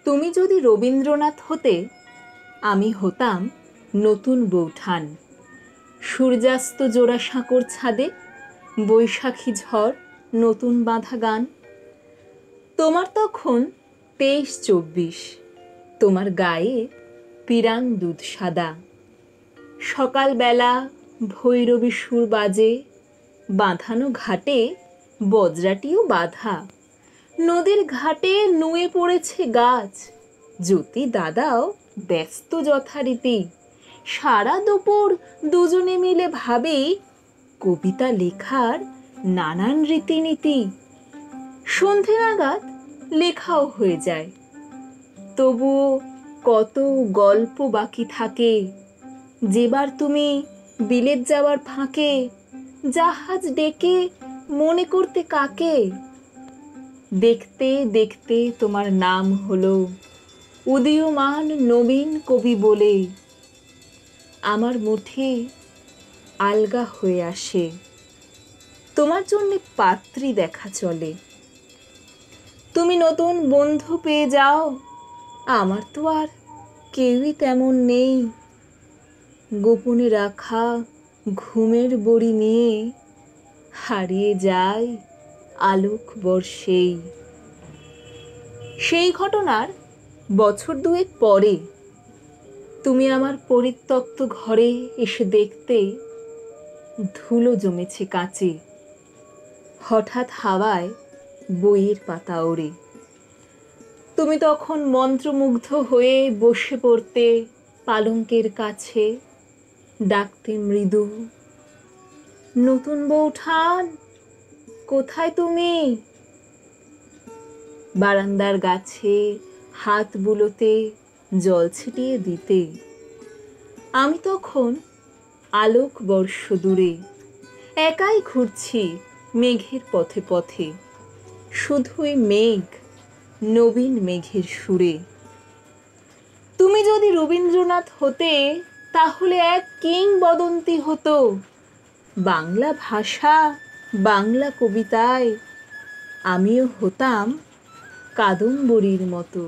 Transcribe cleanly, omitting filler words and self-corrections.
তুমি যদি রবীন্দ্রনাথ হতে, আমি হতাম নতুন বৌঠান। সূর্যাস্ত জোড়া সাঁকোর ছাদে, বৈশাখী ঝড়, নতুন বাঁধা গান। তোমার তখন 23-24, তোমার গায়ে পিরান দুধ সাদা। সকালবেলা ভৈরবী সুর বাজে, বাঁধানো ঘাটে বজরাটিও বাঁধা। নদীর ঘাটে নুয়ে পড়েছে গাছ, জ্যোতি দাদাও ব্যস্ত যথারীতি। সারা দুপুর দুজনে মিলে ভাবি কবিতা লেখার নানান রীতিনীতি। সন্ধে নাগাদ লেখাও হয়ে যায়, তবুও কত গল্প বাকি থাকে। যেবার তুমি বিলেত যাওয়ার ফাঁকে জাহাজ ডেকে মনে করতে কাকে। দেখতে দেখতে তোমার নাম হলো উদীয়মান নবীন কবি বলে। আমার মুঠে আলগা হয়ে আসে, তোমার জন্যে পাত্রী দেখা চলে। তুমি নতুন বন্ধু পেয়ে যাও, আমার তো আর কেউই তেমন নেই। গোপনে রাখা ঘুমের বড়ি নিয়ে হারিয়ে যায় আলোক বর্ষেই। সেই ঘটনার বছর দুয়েক পরে তুমি আমার পরিত্যক্ত ঘরে এসে দেখতে ধুলো জমেছে কাঁচে। হঠাৎ হাওয়ায় বইয়ের পাতা ওড়ে, তুমি তখন মন্ত্রমুগ্ধ হয়ে বসে পড়তে পালঙ্কের কাছে। ডাকতে মৃদু, নতুন বৌঠান কোথায় তুমি। বারান্দার গাছে হাত বুলোতে জল ছিটিয়ে দিতে। আমি তখন আলোক বর্ষ দূরে একাই ঘুরছি মেঘের পথে পথে। শুধুই মেঘ, নবীন মেঘের সুরে। তুমি যদি রবীন্দ্রনাথ হতে, তাহলে এক কিংবদন্তি হতো। বাংলা ভাষা, বাংলা কবিতায় আমিও হতাম কাদম্বরীর মতো।